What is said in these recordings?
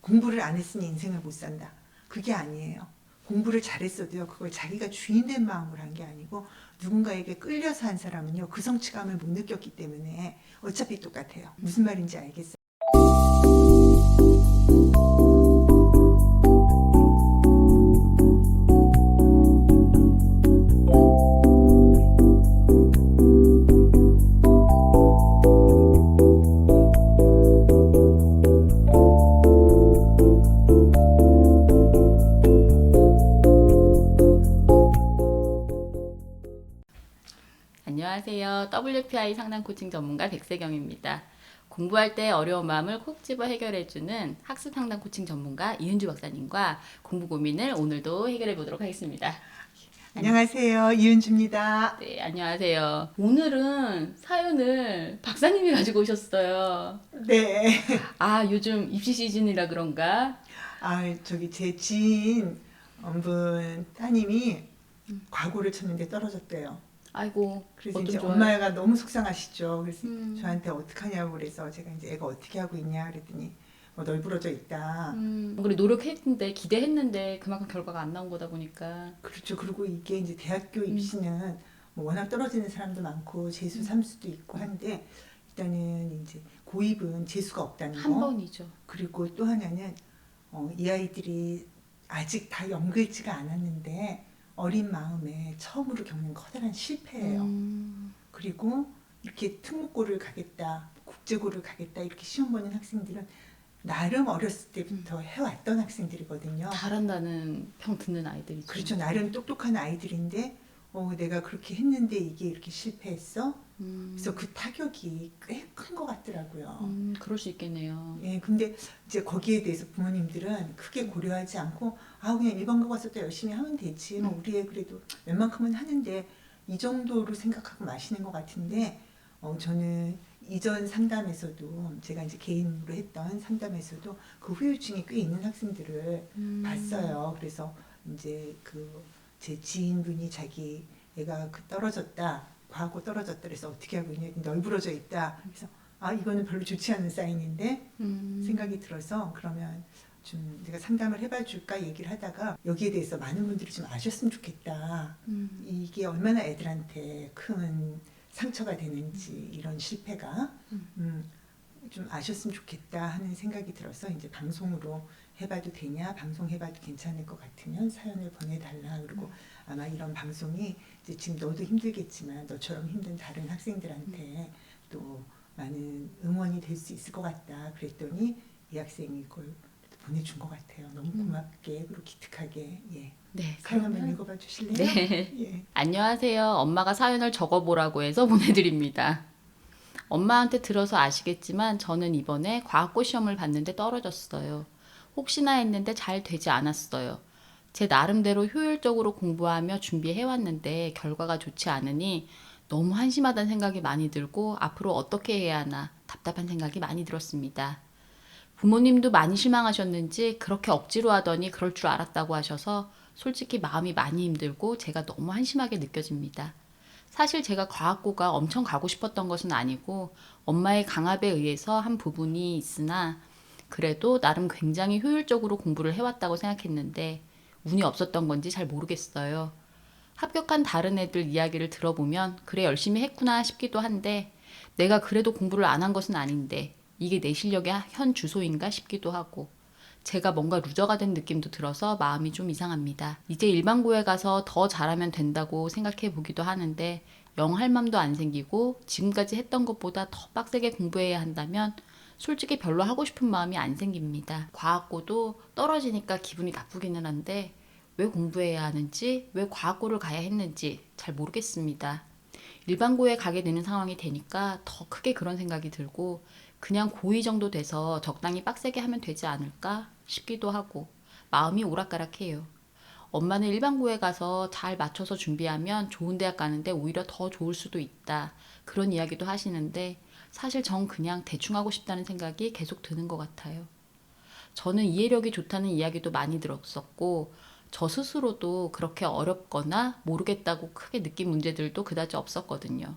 공부를 안 했으니 인생을 못 산다. 그게 아니에요. 공부를 잘했어도요, 그걸 자기가 주인된 마음으로 한 게 아니고 누군가에게 끌려서 한 사람은요, 그 성취감을 못 느꼈기 때문에 어차피 똑같아요. 무슨 말인지 알겠어요? 안녕하세요. WPI 상담 코칭 전문가 백세경입니다. 공부할 때 어려운 마음을 콕 집어 해결해주는 학습 상담 코칭 전문가 이은주 박사님과 공부 고민을 오늘도 해결해 보도록 하겠습니다. 안녕하세요. 이은주입니다. 네, 안녕하세요. 오늘은 사연을 박사님이 가지고 오셨어요. 네. 요즘 입시 시즌이라 그런가? 저기 제 지인 분 따님이 과고를 쳤는데 떨어졌대요. 아이고, 그래서 어쩜 이제 좋아요. 엄마가 너무 속상하시죠. 그래서 음. 저한테 어떡하냐고 그래서 제가 이제 애가 어떻게 하고 있냐 그랬더니 널브러져 있다. 그래 노력했는데 기대했는데 그만큼 결과가 안 나온 거다 보니까. 그렇죠. 그리고 이게 이제 대학교 입시는 뭐 워낙 떨어지는 사람도 많고 재수 삼수도 있고 한데 일단은 이제 고입은 재수가 없다는 한 거. 번이죠. 그리고 또 하나는 이 아이들이 아직 다 연글지가 않았는데 어린 마음에 처음으로 겪는 커다란 실패예요. 그리고 이렇게 특목고를 가겠다, 국제고를 가겠다 이렇게 시험 보는 학생들은 나름 어렸을 때부터 해왔던 학생들이거든요. 잘한다는 평 듣는 아이들이죠. 그렇죠. 나름 똑똑한 아이들인데 내가 그렇게 했는데 이게 이렇게 실패했어? 그래서 그 타격이 꽤 큰 것 같더라고요. 그럴 수 있겠네요. 예, 근데 이제 거기에 대해서 부모님들은 크게 고려하지 않고 그냥 일반고 가서 또 열심히 하면 되지. 뭐 우리 애 그래도 웬만큼은 하는데 이 정도로 생각하고 마시는 것 같은데 저는 이전 상담에서도 제가 이제 개인으로 했던 상담에서도 그 후유증이 꽤 있는 학생들을 봤어요. 그래서 이제 그 제 지인분이 자기 애가 떨어졌다, 과거 떨어졌다 그래서 어떻게 하고 있냐, 널브러져 있다. 그래서 이거는 별로 좋지 않은 사인인데 생각이 들어서 그러면 좀 내가 상담을 해봐 줄까 얘기를 하다가 여기에 대해서 많은 분들이 좀 아셨으면 좋겠다. 이게 얼마나 애들한테 큰 상처가 되는지 이런 실패가 좀 아셨으면 좋겠다 하는 생각이 들어서 이제 방송으로 해봐도 되냐, 방송 해봐도 괜찮을 것 같으면 사연을 보내달라. 그리고 아마 이런 방송이 이제 지금 너도 힘들겠지만 너처럼 힘든 다른 학생들한테 또 많은 응원이 될 수 있을 것 같다. 그랬더니 이 학생이 이걸 보내준 것 같아요. 너무 고맙게 그리고 기특하게. 예. 네, 사연 한번 그러면 읽어봐 주실래요? 네. 예. 안녕하세요. 엄마가 사연을 적어보라고 해서 보내드립니다. 엄마한테 들어서 아시겠지만 저는 이번에 과학고 시험을 봤는데 떨어졌어요. 혹시나 했는데 잘 되지 않았어요. 제 나름대로 효율적으로 공부하며 준비해왔는데 결과가 좋지 않으니 너무 한심하다는 생각이 많이 들고 앞으로 어떻게 해야 하나 답답한 생각이 많이 들었습니다. 부모님도 많이 실망하셨는지 그렇게 억지로 하더니 그럴 줄 알았다고 하셔서 솔직히 마음이 많이 힘들고 제가 너무 한심하게 느껴집니다. 사실 제가 과학고가 엄청 가고 싶었던 것은 아니고 엄마의 강압에 의해서 한 부분이 있으나 그래도 나름 굉장히 효율적으로 공부를 해왔다고 생각했는데 운이 없었던 건지 잘 모르겠어요. 합격한 다른 애들 이야기를 들어보면 그래 열심히 했구나 싶기도 한데 내가 그래도 공부를 안 한 것은 아닌데 이게 내 실력의 현 주소인가 싶기도 하고 제가 뭔가 루저가 된 느낌도 들어서 마음이 좀 이상합니다. 이제 일반고에 가서 더 잘하면 된다고 생각해 보기도 하는데 영 할 맘도 안 생기고 지금까지 했던 것보다 더 빡세게 공부해야 한다면 솔직히 별로 하고 싶은 마음이 안 생깁니다. 과학고도 떨어지니까 기분이 나쁘기는 한데 왜 공부해야 하는지, 왜 과학고를 가야 했는지 잘 모르겠습니다. 일반고에 가게 되는 상황이 되니까 더 크게 그런 생각이 들고 그냥 고2 정도 돼서 적당히 빡세게 하면 되지 않을까 싶기도 하고 마음이 오락가락해요. 엄마는 일반고에 가서 잘 맞춰서 준비하면 좋은 대학 가는데 오히려 더 좋을 수도 있다. 그런 이야기도 하시는데 사실 전 그냥 대충 하고 싶다는 생각이 계속 드는 것 같아요. 저는 이해력이 좋다는 이야기도 많이 들었었고 저 스스로도 그렇게 어렵거나 모르겠다고 크게 느낀 문제들도 그다지 없었거든요.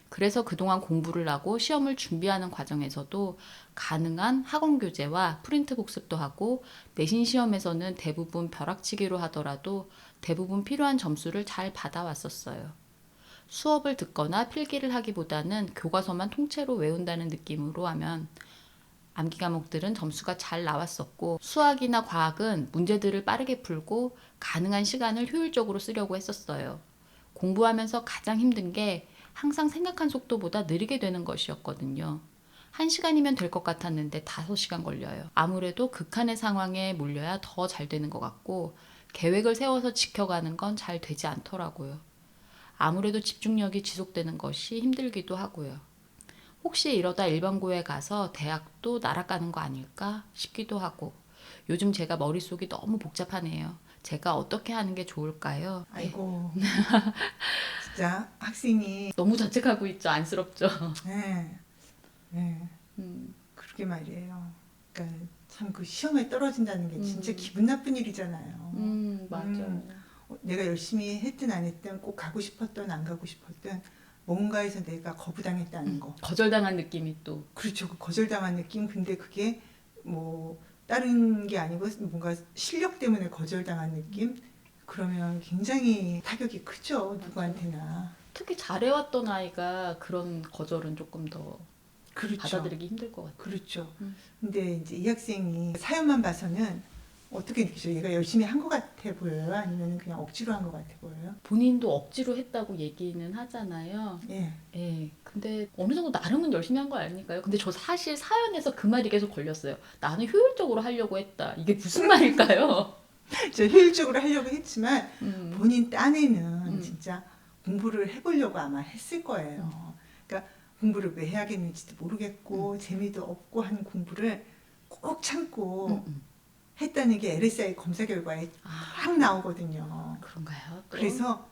그래서 그동안 공부를 하고 시험을 준비하는 과정에서도 가능한 학원 교재와 프린트 복습도 하고 내신 시험에서는 대부분 벼락치기로 하더라도 대부분 필요한 점수를 잘 받아왔었어요. 수업을 듣거나 필기를 하기보다는 교과서만 통째로 외운다는 느낌으로 하면 암기 과목들은 점수가 잘 나왔었고 수학이나 과학은 문제들을 빠르게 풀고 가능한 시간을 효율적으로 쓰려고 했었어요. 공부하면서 가장 힘든 게 항상 생각한 속도보다 느리게 되는 것이었거든요. 1시간이면 될 것 같았는데 5시간 걸려요. 아무래도 극한의 상황에 몰려야 더 잘 되는 것 같고 계획을 세워서 지켜가는 건 잘 되지 않더라고요. 아무래도 집중력이 지속되는 것이 힘들기도 하고요. 혹시 이러다 일반고에 가서 대학도 날아가는 거 아닐까 싶기도 하고 요즘 제가 머릿속이 너무 복잡하네요. 제가 어떻게 하는 게 좋을까요? 아이고 진짜 학생이 너무 자책하고 있죠. 안쓰럽죠. 네, 네, 음, 그러게 말이에요. 그러니까 참 그 시험에 떨어진다는 게 진짜 기분 나쁜 일이잖아요. 맞아요. 내가 열심히 했든 안 했든 꼭 가고 싶었든 안 가고 싶었든 뭔가에서 내가 거부당했다는 거. 거절당한 느낌이 또. 그렇죠. 그 거절당한 느낌. 근데 그게 뭐 다른 게 아니고 뭔가 실력 때문에 거절당한 느낌. 그러면 굉장히 타격이 크죠. 누구한테나. 특히 잘해왔던 아이가 그런 거절은 조금 더 그렇죠. 받아들이기 힘들 것 같아요. 그렇죠. 음. 근데 이제 이 학생이 사연만 봐서는 어떻게 느끼죠? 얘가 열심히 한 것 같아 보여요? 아니면 그냥 억지로 한 것 같아 보여요? 본인도 억지로 했다고 얘기는 하잖아요. 예. 예. 근데 어느 정도 나름은 열심히 한 거 아닐까요? 근데 저 사실 사연에서 그 말이 계속 걸렸어요. 나는 효율적으로 하려고 했다. 이게 무슨 말일까요? 저 효율적으로 하려고 했지만 음, 본인 딴에는 음, 진짜 공부를 해보려고 아마 했을 거예요. 그러니까 공부를 왜 해야겠는지도 모르겠고 재미도 없고 하는 공부를 꼭 참고 음. 했다는 게 LSI 검사 결과에 아, 딱 나오거든요. 그런가요? 또? 그래서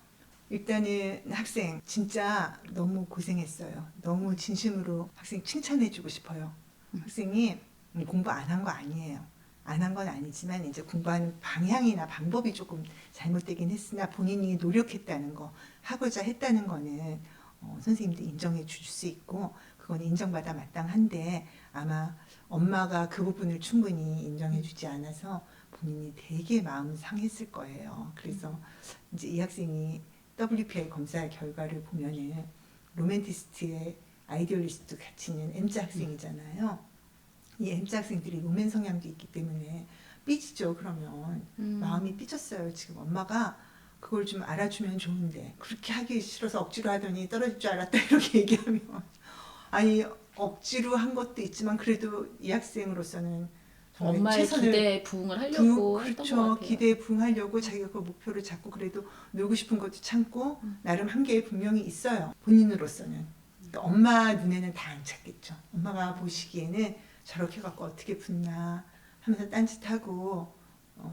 일단은 학생 진짜 너무 고생했어요. 너무 진심으로 학생 칭찬해주고 싶어요. 학생이 공부 안 한 거 아니에요. 안 한 건 아니지만 이제 공부하는 방향이나 방법이 조금 잘못되긴 했으나 본인이 노력했다는 거, 하고자 했다는 거는 선생님도 인정해 줄 수 있고 그건 인정받아 마땅한데 아마 엄마가 그 부분을 충분히 인정해 주지 않아서 본인이 되게 마음 상했을 거예요. 그래서 이제 이 학생이 WPI 검사 결과를 보면은 로맨티스트의 아이디얼리스트 같이 있는 M자 학생이잖아요. 이 M자 학생들이 로맨 성향도 있기 때문에 삐지죠. 그러면 마음이 삐졌어요. 지금 엄마가 그걸 좀 알아주면 좋은데 그렇게 하기 싫어서 억지로 하더니 떨어질 줄 알았다 이렇게 얘기하면 아니 억지로 한 것도 있지만 그래도 이 학생으로서는 정말 엄마의 최선을 기대에 부응을 하려고 했던 것 그렇죠. 같아요. 기대에 부응하려고 자기가 그 목표를 잡고 그래도 놀고 싶은 것도 참고 나름 한계에 분명히 있어요. 본인으로서는. 그러니까 엄마 눈에는 다 안 찼겠죠. 엄마가 보시기에는 저렇게 갖고 어떻게 붙나 하면서 딴짓하고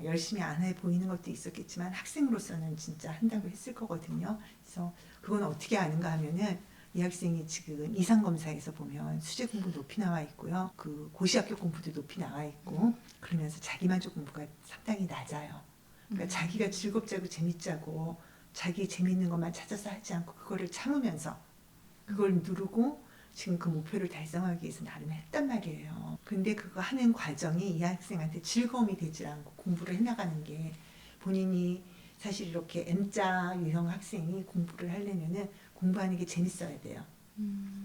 열심히 안 해 보이는 것도 있었겠지만 학생으로서는 진짜 한다고 했을 거거든요. 그래서 그건 어떻게 아는가 하면은 이 학생이 지금 이상검사에서 보면 수제 공부 높이 나와 있고요. 그 고시학교 공부도 높이 나와 있고 그러면서 자기만족 공부가 상당히 낮아요. 그러니까 자기가 즐겁자고 재밌자고 자기 재밌는 것만 찾아서 하지 않고 그거를 참으면서 그걸 누르고 지금 그 목표를 달성하기 위해서 나름 했단 말이에요. 근데 그거 하는 과정이 이 학생한테 즐거움이 되지 않고 공부를 해나가는 게 본인이 사실 이렇게 M자 유형 학생이 공부를 하려면은 공부하는 게 재밌어야 돼요.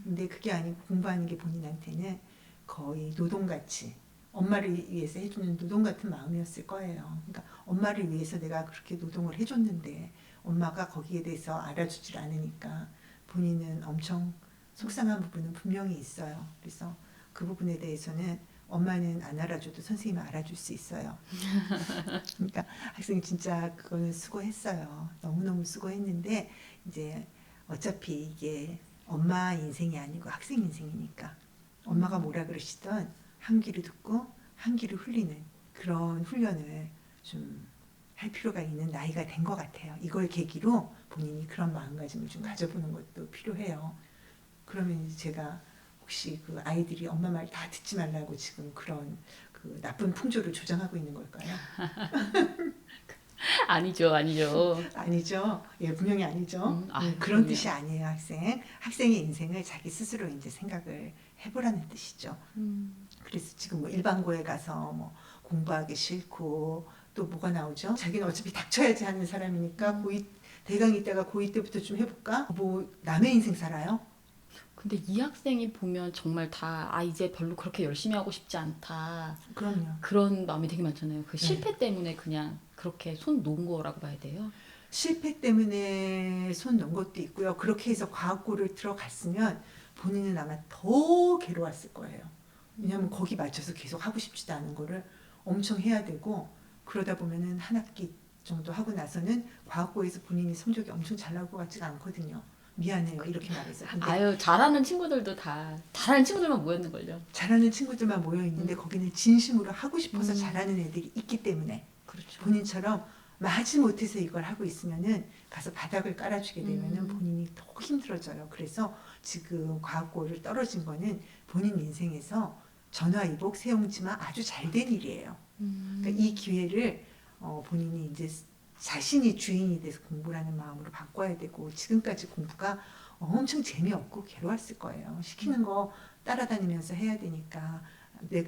근데 그게 아니고 공부하는 게 본인한테는 거의 노동같이 엄마를 위해서 해주는 노동 같은 마음이었을 거예요. 그러니까 엄마를 위해서 내가 그렇게 노동을 해줬는데 엄마가 거기에 대해서 알아주질 않으니까 본인은 엄청 속상한 부분은 분명히 있어요. 그래서 그 부분에 대해서는 엄마는 안 알아줘도 선생님은 알아줄 수 있어요. 그러니까 학생이 진짜 그거는 수고했어요. 너무너무 수고했는데 이제 어차피 이게 엄마 인생이 아니고 학생 인생이니까 엄마가 뭐라 그러시던 한 귀를 듣고 한 귀를 흘리는 그런 훈련을 좀 할 필요가 있는 나이가 된 것 같아요. 이걸 계기로 본인이 그런 마음가짐을 좀 가져보는 것도 필요해요. 그러면 이제 제가 혹시 그 아이들이 엄마 말 다 듣지 말라고 지금 그런 그 나쁜 풍조를 조장하고 있는 걸까요? 아니죠, 아니죠. 아니죠. 예, 분명히 아니죠. 그런 그럼요. 뜻이 아니에요, 학생. 학생의 인생을 자기 스스로 이제 생각을 해보라는 뜻이죠. 그래서 지금 뭐 일반고에 가서 뭐 공부하기 싫고 또 뭐가 나오죠? 자기는 어차피 닥쳐야지 하는 사람이니까 고2 대강 있다가 고2 때부터 좀 해볼까? 뭐 남의 인생 살아요? 근데 이 학생이 보면 정말 다, 이제 별로 그렇게 열심히 하고 싶지 않다. 그럼요. 그런 마음이 되게 많잖아요. 그 네. 실패 때문에 그냥 그렇게 손 놓은 거라고 봐야 돼요. 실패 때문에 손 놓은 것도 있고요. 그렇게 해서 과학고를 들어갔으면 본인은 아마 더 괴로웠을 거예요. 왜냐하면 거기 맞춰서 계속 하고 싶지도 않은 거를 엄청 해야 되고 그러다 보면은 한 학기 정도 하고 나서는 과학고에서 본인이 성적이 엄청 잘 나올 것 같지가 않거든요. 미안해요. 이렇게 말해서. 근데 아유, 잘하는 친구들도 다 잘하는 친구들만 모였는걸요. 잘하는 친구들만 모여 있는데 거기는 진심으로 하고 싶어서 잘하는 애들이 있기 때문에 그렇죠. 본인처럼 마지 못해서 이걸 하고 있으면은 가서 바닥을 깔아주게 되면은 본인이 더 힘들어져요. 그래서 지금 과학고를 떨어진 거는 본인 인생에서 전화위복 세용지만 아주 잘 된 일이에요. 그러니까 이 기회를 본인이 이제 자신이 주인이 돼서 공부라는 마음으로 바꿔야 되고 지금까지 공부가 엄청 재미없고 괴로웠을 거예요. 시키는 거 따라다니면서 해야 되니까.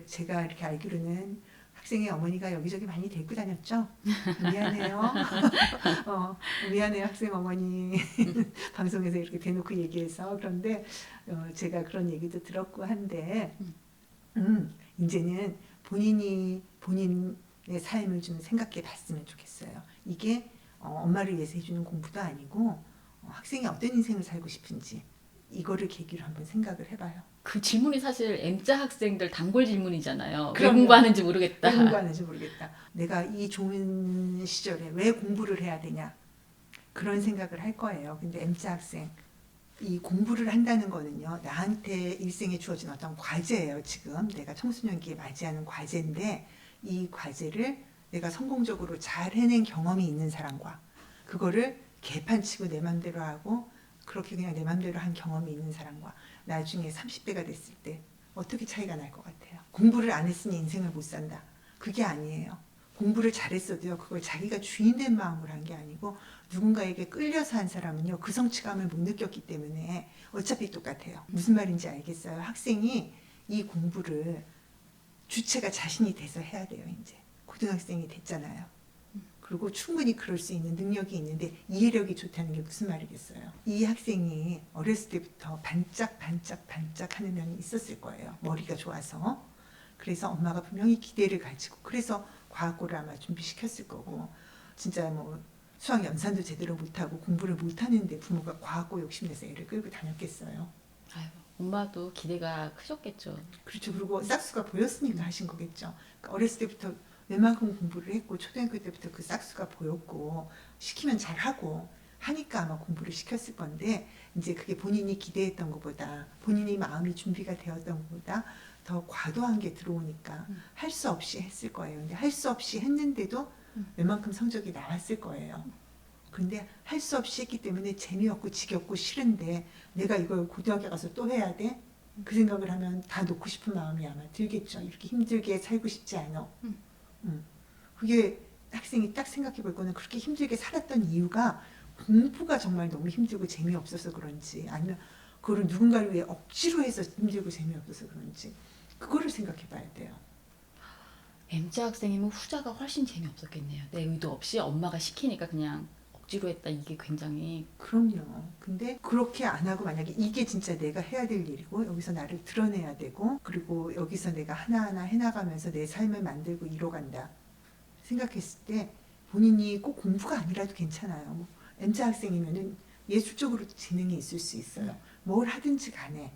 제가 이렇게 알기로는 학생의 어머니가 여기저기 많이 데리고 다녔죠? 미안해요. 미안해요, 학생 어머니. 방송에서 이렇게 대놓고 얘기해서. 그런데 제가 그런 얘기도 들었고 한데 이제는 본인이 본인의 삶을 좀 생각해 봤으면 좋겠어요. 이게 엄마를 위해서 해주는 공부도 아니고 학생이 어떤 인생을 살고 싶은지 이거를 계기로 한번 생각을 해봐요. 그 질문이 사실 M자 학생들 단골 질문이잖아요. 왜 그럼요. 공부하는지 모르겠다. 왜 공부하는지 모르겠다. 내가 이 좋은 시절에 왜 공부를 해야 되냐. 그런 생각을 할 거예요. 근데 M자 학생, 이 공부를 한다는 거는요, 나한테 일생에 주어진 어떤 과제예요. 지금 내가 청소년기에 맞이하는 과제인데 이 과제를 내가 성공적으로 잘 해낸 경험이 있는 사람과 그거를 개판치고 내 맘대로 하고 그렇게 그냥 내 맘대로 한 경험이 있는 사람과 나중에 30대가 됐을 때 어떻게 차이가 날 것 같아요? 공부를 안 했으니 인생을 못 산다. 그게 아니에요. 공부를 잘했어도요, 그걸 자기가 주인된 마음으로 한 게 아니고 누군가에게 끌려서 한 사람은요, 그 성취감을 못 느꼈기 때문에 어차피 똑같아요. 무슨 말인지 알겠어요? 학생이 이 공부를 주체가 자신이 돼서 해야 돼요, 이제. 고등학생이 됐잖아요. 그리고 충분히 그럴 수 있는 능력이 있는데 이해력이 좋다는 게 무슨 말이겠어요? 이 학생이 어렸을 때부터 반짝 하는 면이 있었을 거예요. 머리가 좋아서. 그래서 엄마가 분명히 기대를 가지고 그래서 과학고를 아마 준비시켰을 거고 진짜 뭐 수학 연산도 제대로 못하고 공부를 못하는데 부모가 과학고 욕심내서 애를 끌고 다녔겠어요. 아유, 엄마도 기대가 크셨겠죠. 그렇죠. 그리고 싹수가 보였으니까 하신 거겠죠. 그러니까 어렸을 때부터 웬만큼 공부를 했고 초등학교 때부터 그 싹수가 보였고 시키면 잘하고 하니까 아마 공부를 시켰을 건데 이제 그게 본인이 기대했던 것보다 본인이 마음이 준비가 되었던 것보다 더 과도한 게 들어오니까 할 수 없이 했을 거예요. 근데 할 수 없이 했는데도 웬만큼 성적이 나왔을 거예요. 근데 할 수 없이 했기 때문에 재미없고 지겹고 싫은데 내가 이걸 고등학교 가서 또 해야 돼? 그 생각을 하면 다 놓고 싶은 마음이 아마 들겠죠. 이렇게 힘들게 살고 싶지 않아. 그게 학생이 딱 생각해 볼 거는 그렇게 힘들게 살았던 이유가 공부가 정말 너무 힘들고 재미없어서 그런지 아니면 그거를 누군가를 위해 억지로 해서 힘들고 재미없어서 그런지 그거를 생각해 봐야 돼요. M자 학생이면 후자가 훨씬 재미없었겠네요. 내 의도 없이 엄마가 시키니까 그냥 억지로 했다. 이게 굉장히 그럼요. 근데 그렇게 안 하고 만약에 이게 진짜 내가 해야 될 일이고 여기서 나를 드러내야 되고 그리고 여기서 내가 하나하나 해나가면서 내 삶을 만들고 이뤄간다 생각했을 때 본인이 꼭 공부가 아니라도 괜찮아요. 뭐 M자 학생이면은 예술적으로 재능이 있을 수 있어요. 뭘 하든지 간에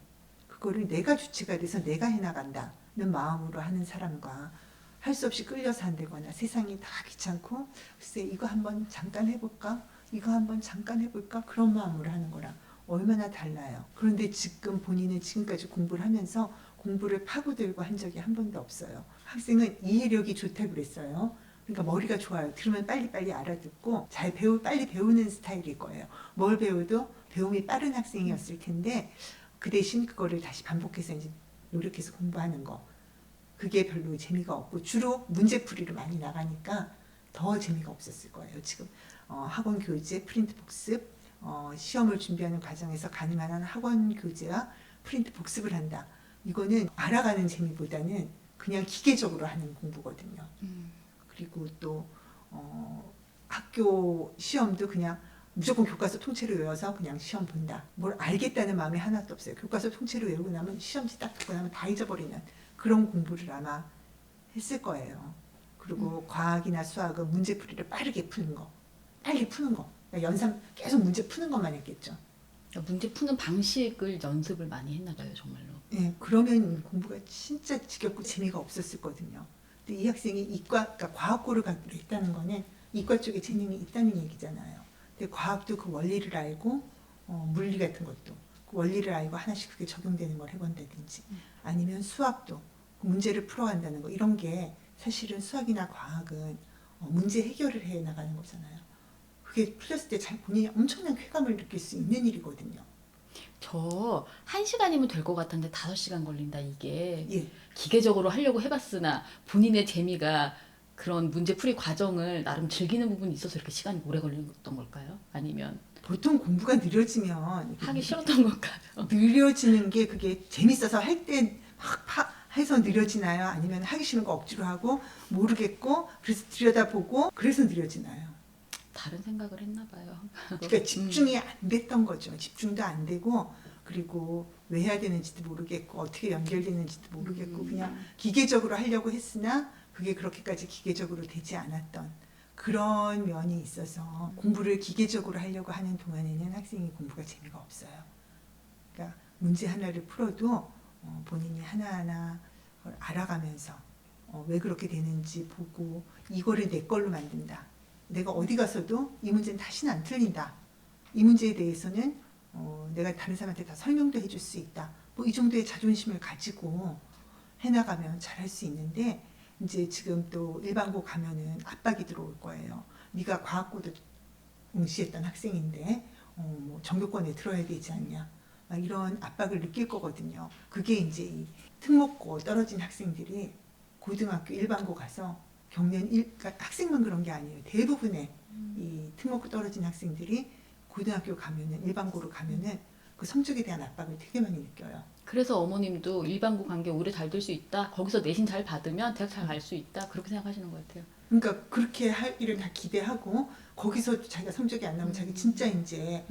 그거를 내가 주체가 돼서 내가 해나간다는 마음으로 하는 사람과 할 수 없이 끌려서 한다거나 세상이 다 귀찮고 글쎄 이거 한번 잠깐 해볼까? 이거 한번 잠깐 해볼까? 그런 마음으로 하는 거랑 얼마나 달라요. 그런데 지금 본인은 지금까지 공부를 하면서 공부를 파고들고 한 적이 한 번도 없어요. 학생은 이해력이 좋다고 그랬어요. 그러니까 머리가 좋아요. 들으면 빨리빨리 알아듣고 빨리 배우는 스타일일 거예요. 뭘 배워도 배움이 빠른 학생이었을 텐데 그 대신 그거를 다시 반복해서 이제 노력해서 공부하는 거. 그게 별로 재미가 없고 주로 문제풀이를 많이 나가니까 더 재미가 없었을 거예요. 지금 학원 교재, 프린트 복습, 시험을 준비하는 과정에서 가능한 한 학원 교재와 프린트 복습을 한다. 이거는 알아가는 재미보다는 그냥 기계적으로 하는 공부거든요. 그리고 또 학교 시험도 그냥 무조건 교과서 통째로 외워서 그냥 시험 본다. 뭘 알겠다는 마음이 하나도 없어요. 교과서 통째로 외우고 나면 시험지 딱 듣고 나면 다 잊어버리는 그런 공부를 아마 했을 거예요. 그리고 과학이나 수학은 문제풀이를 빠르게 푸는 거. 빨리 푸는 거. 그러니까 연산 계속 문제 푸는 것만 했겠죠. 문제 푸는 방식을 연습을 많이 했나 봐요, 정말로. 네, 그러면 공부가 진짜 지겹고 재미가 없었을 거거든요. 근데 이 학생이 이과, 그러니까 과학고를 가기로 했다는 거는 이과 쪽에 재능이 있다는 얘기잖아요. 근데 과학도 그 원리를 알고 물리 같은 것도 그 원리를 알고 하나씩 그게 적용되는 걸 해본다든지 아니면 수학도 그 문제를 풀어간다는 거 이런 게 사실은 수학이나 과학은 문제 해결을 해 나가는 거잖아요. 그게 풀렸을 때 본인이 엄청난 쾌감을 느낄 수 있는 일이거든요. 저 1시간이면 될 것 같은데 5시간 걸린다 이게. 예. 기계적으로 하려고 해봤으나 본인의 재미가 그런 문제풀이 과정을 나름 즐기는 부분이 있어서 이렇게 시간이 오래 걸렸던 걸까요? 아니면 보통 공부가 느려지면 하기 싫었던 걸까요? 느려지는 게 그게 재밌어서 할 때 막 해서 느려지나요? 아니면 하기 싫은 거 억지로 하고 모르겠고 그래서 들여다보고 그래서 느려지나요? 다른 생각을 했나 봐요. 그러니까 집중이 안 됐던 거죠. 집중도 안 되고 그리고 왜 해야 되는지도 모르겠고 어떻게 연결되는지도 모르겠고 그냥 기계적으로 하려고 했으나 그게 그렇게까지 기계적으로 되지 않았던 그런 면이 있어서 공부를 기계적으로 하려고 하는 동안에는 학생이 공부가 재미가 없어요. 그러니까 문제 하나를 풀어도 본인이 하나하나 그걸 알아가면서 왜 그렇게 되는지 보고 이거를 내 걸로 만든다. 내가 어디 가서도 이 문제는 다시는 안 틀린다. 이 문제에 대해서는 내가 다른 사람한테 다 설명도 해줄 수 있다. 뭐 이 정도의 자존심을 가지고 해나가면 잘할 수 있는데 이제 지금 또 일반고 가면은 압박이 들어올 거예요. 네가 과학고도 응시했던 학생인데 뭐 전교권에 들어야 되지 않냐. 막 이런 압박을 느낄 거거든요. 그게 이제 이 특목고 떨어진 학생들이 고등학교 일반고 가서 겪는 그러니까 학생만 그런 게 아니에요. 대부분의 이 특목고 떨어진 학생들이 고등학교 가면은 일반고로 가면은 그 성적에 대한 압박을 되게 많이 느껴요. 그래서 어머님도 일반고 간 게 오히려 잘 될 수 있다. 거기서 내신 잘 받으면 대학 잘 갈 수 있다. 그렇게 생각하시는 것 같아요. 그러니까 그렇게 할 일을 다 기대하고 거기서 자기가 성적이 안 나면 자기 진짜 이제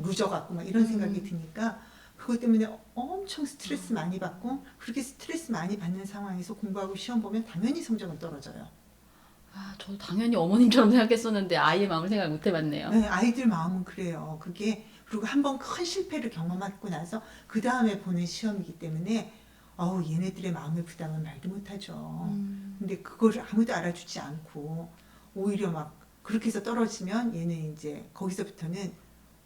루저 같고 막 이런 생각이 드니까 그것 때문에 엄청 스트레스 많이 받고 그렇게 스트레스 많이 받는 상황에서 공부하고 시험 보면 당연히 성적은 떨어져요. 저도 당연히 어머님처럼 생각했었는데 아이의 마음을 생각 못 해봤네요. 네, 아이들 마음은 그래요. 그게 그리고 한번 큰 실패를 경험하고 나서 그 다음에 보는 시험이기 때문에 얘네들의 마음의 부담은 말도 못하죠. 근데 그걸 아무도 알아주지 않고 오히려 막 그렇게 해서 떨어지면 얘는 이제 거기서부터는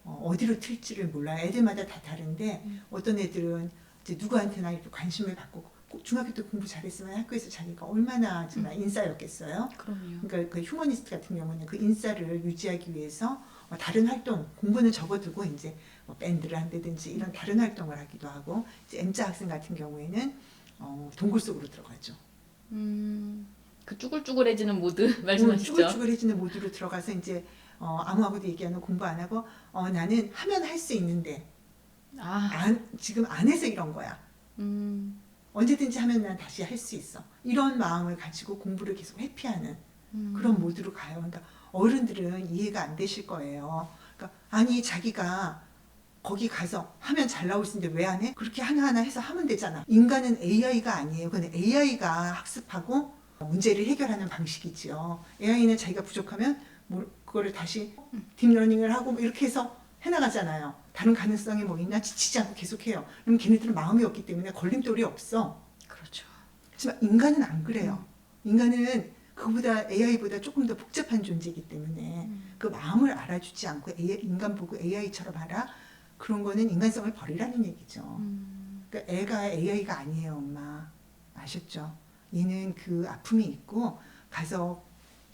어디로 튈지를 몰라요. 애들마다 다 다른데 어떤 애들은 이제 누구한테나 이렇게 관심을 받고 중학교 때 공부 잘했으면 학교에서 자기가 얼마나 정말 인싸였겠어요. 그럼요. 그러니까 그 휴머니스트 같은 경우는 그 인싸를 유지하기 위해서 다른 활동, 공부는 접어두고 이제 뭐 밴드를 한다든지 이런 다른 활동을 하기도 하고 이제 M자 학생 같은 경우에는 동굴 속으로 들어가죠. 그 쭈글쭈글해지는 모드 말씀하시죠? 쭈글쭈글해지는 모드로 들어가서 이제 아무하고도 얘기 안 하고 공부 안 하고 나는 하면 할 수 있는데 지금 안 해서 이런 거야. 언제든지 하면 난 다시 할 수 있어. 이런 마음을 가지고 공부를 계속 회피하는 그런 모드로 가요. 그러니까 어른들은 이해가 안 되실 거예요. 그러니까 아니 자기가 거기 가서 하면 잘 나올 수 있는데 왜 안 해? 그렇게 하나하나 해서 하면 되잖아. 인간은 AI가 아니에요. 그건 AI가 학습하고 문제를 해결하는 방식이지요. AI는 자기가 부족하면 그거를 다시 딥러닝을 하고 뭐 이렇게 해서 해나가잖아요. 다른 가능성이 뭐 있나 지치지 않고 계속해요. 그럼 걔네들은 마음이 없기 때문에 걸림돌이 없어. 그렇죠. 하지만 인간은 안 그래요. 인간은 그보다 AI보다 조금 더 복잡한 존재이기 때문에 그 마음을 알아주지 않고 인간 보고 AI처럼 하라. 그런 거는 인간성을 버리라는 얘기죠. 그러니까 애가 AI가 아니에요, 엄마. 아셨죠? 얘는 그 아픔이 있고 가서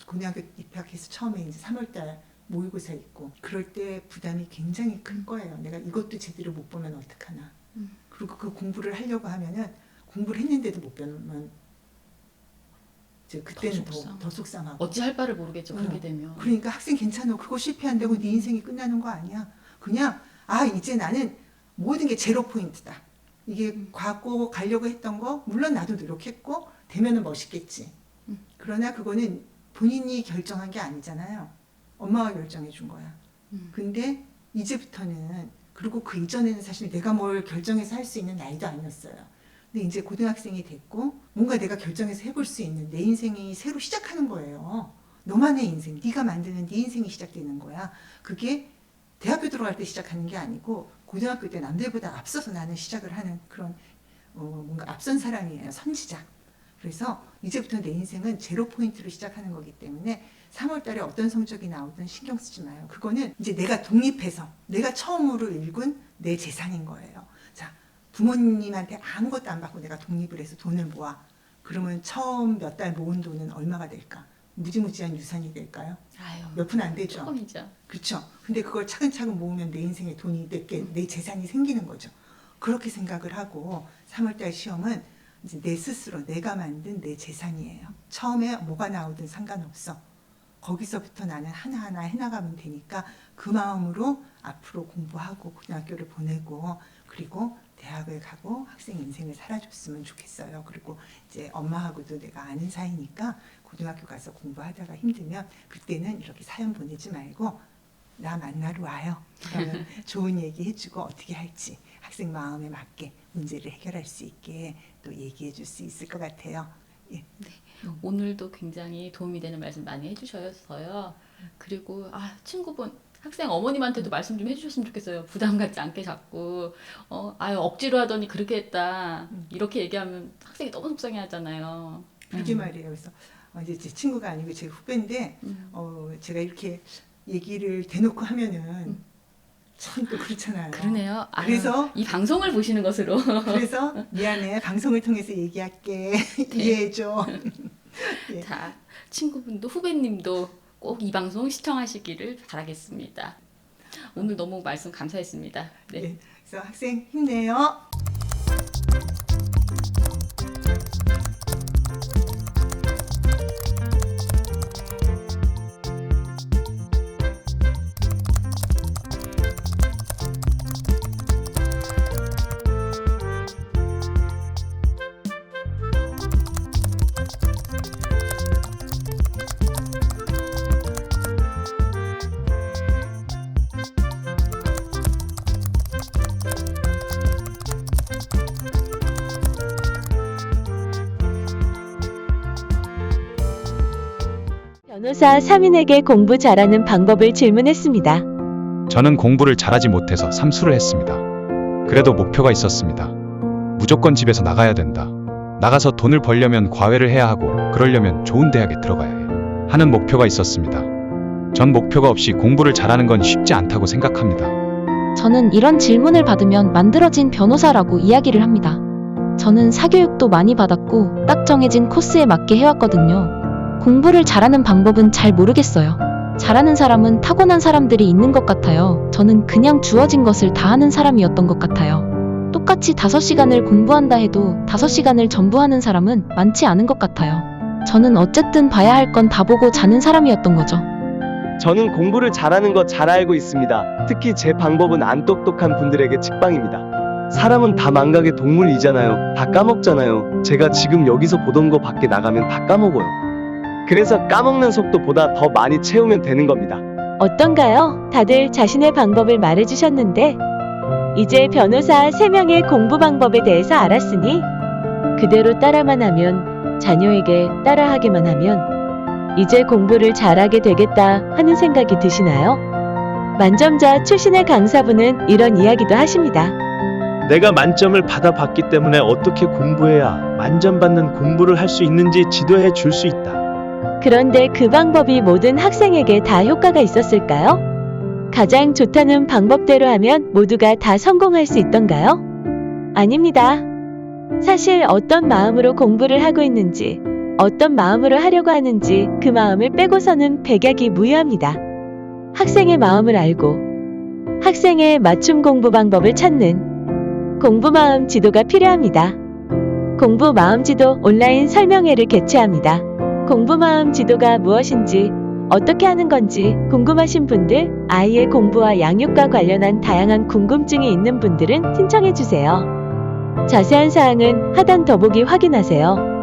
고등학교 입학해서 처음에 이제 3월달 모의고사 있고 그럴 때 부담이 굉장히 클 거예요. 내가 이것도 제대로 못 보면 어떡하나. 그리고 그 공부를 하려고 하면은 공부를 했는데도 못 보면 이제 그때는 더 속상. 더 속상하고. 어찌할 바를 모르겠죠. 그렇게 되면. 그러니까 학생 괜찮아. 그거 실패한다고 네 인생이 끝나는 거 아니야. 그냥 이제 나는 모든 게 제로 포인트다. 이게 과거 가려고 했던 거 물론 나도 노력했고 되면은 멋있겠지. 그러나 그거는 본인이 결정한 게 아니잖아요. 엄마가 결정해 준 거야. 근데 이제부터는 그리고 그 이전에는 사실 내가 뭘 결정해서 할 수 있는 나이도 아니었어요. 근데 이제 고등학생이 됐고 뭔가 내가 결정해서 해볼 수 있는 내 인생이 새로 시작하는 거예요. 너만의 인생, 네가 만드는 네 인생이 시작되는 거야. 그게 대학교 들어갈 때 시작하는 게 아니고 고등학교 때 남들보다 앞서서 나는 시작을 하는 그런 뭔가 앞선 사람이에요. 선지자. 그래서 이제부터 내 인생은 제로 포인트로 시작하는 거기 때문에 3월 달에 어떤 성적이 나오든 신경 쓰지 마요. 그거는 이제 내가 독립해서 내가 처음으로 일군 내 재산인 거예요. 자, 부모님한테 아무것도 안 받고 내가 독립을 해서 돈을 모아. 그러면 처음 몇 달 모은 돈은 얼마가 될까? 무지무지한 유산이 될까요? 아유, 몇 푼 안 되죠. 조금이죠. 그렇죠. 근데 그걸 차근차근 모으면 내 인생에 돈이 내 재산이 생기는 거죠. 그렇게 생각을 하고 3월달 시험은 이제 내 스스로 내가 만든 내 재산이에요. 처음에 뭐가 나오든 상관없어. 거기서부터 나는 하나하나 해나가면 되니까 그 마음으로 앞으로 공부하고 고등학교를 보내고 그리고 대학을 가고 학생 인생을 살아줬으면 좋겠어요. 그리고 이제 엄마하고도 내가 아는 사이니까 고등학교 가서 공부하다가 힘들면 그때는 이렇게 사연 보내지 말고 나 만나러 와요. 그러면 좋은 얘기 해주고 어떻게 할지 학생 마음에 맞게 문제를 해결할 수 있게 또 얘기해 줄 수 있을 것 같아요. 예. 오늘도 굉장히 도움이 되는 말씀 많이 해주셔서요. 그리고 친구분 학생 어머님한테도 말씀 좀 해주셨으면 좋겠어요. 부담 갖지 않게 자꾸 억지로 하더니 그렇게 했다 이렇게 얘기하면 학생이 너무 속상해하잖아요. 그러게 말이에요. 그래서 이제 제 친구가 아니고 제 후배인데 제가 이렇게 얘기를 대놓고 하면은 참 또 그렇잖아요. 그러네요. 그래서 이 방송을 보시는 것으로. 그래서 미안해. 방송을 통해서 얘기할게. 이해해줘. 예. 자, 친구분도 후배님도 꼭 이 방송 시청하시기를 바라겠습니다. 오늘 너무 말씀 감사했습니다. 네. 네. 그래서 학생 힘내요. 변호사 3인에게 공부 잘하는 방법을 질문했습니다. 저는 공부를 잘하지 못해서 삼수를 했습니다. 그래도 목표가 있었습니다. 무조건 집에서 나가야 된다. 나가서 돈을 벌려면 과외를 해야 하고 그러려면 좋은 대학에 들어가야 해. 하는 목표가 있었습니다. 전 목표가 없이 공부를 잘하는 건 쉽지 않다고 생각합니다. 저는 이런 질문을 받으면 만들어진 변호사라고 이야기를 합니다. 저는 사교육도 많이 받았고 딱 정해진 코스에 맞게 해왔거든요. 공부를 잘하는 방법은 잘 모르겠어요. 잘하는 사람은 타고난 사람들이 있는 것 같아요. 저는 그냥 주어진 것을 다 하는 사람이었던 것 같아요. 똑같이 5시간을 공부한다 해도 5시간을 전부 하는 사람은 많지 않은 것 같아요. 저는 어쨌든 봐야 할 건 다 보고 자는 사람이었던 거죠. 저는 공부를 잘하는 거 잘 알고 있습니다. 특히 제 방법은 안 똑똑한 분들에게 직방입니다. 사람은 다 망각의 동물이잖아요. 다 까먹잖아요. 제가 지금 여기서 보던 거 밖에 나가면 다 까먹어요. 그래서 까먹는 속도보다 더 많이 채우면 되는 겁니다. 어떤가요? 다들 자신의 방법을 말해주셨는데 이제 변호사 3명의 공부 방법에 대해서 알았으니 그대로 따라만 하면, 자녀에게 따라하게만 하면 이제 공부를 잘하게 되겠다 하는 생각이 드시나요? 만점자 출신의 강사분은 이런 이야기도 하십니다. 내가 만점을 받아봤기 때문에 어떻게 공부해야 만점 받는 공부를 할 수 있는지 지도해 줄 수 있다. 그런데 그 방법이 모든 학생에게 다 효과가 있었을까요? 가장 좋다는 방법대로 하면 모두가 다 성공할 수 있던가요? 아닙니다. 사실 어떤 마음으로 공부를 하고 있는지, 어떤 마음으로 하려고 하는지 그 마음을 빼고서는 백약이 무효합니다. 학생의 마음을 알고 학생의 맞춤 공부 방법을 찾는 공부 마음 지도가 필요합니다. 공부 마음 지도 온라인 설명회를 개최합니다. 공부 마음 지도가 무엇인지, 어떻게 하는 건지 궁금하신 분들, 아이의 공부와 양육과 관련한 다양한 궁금증이 있는 분들은 신청해 주세요. 자세한 사항은 하단 더보기 확인하세요.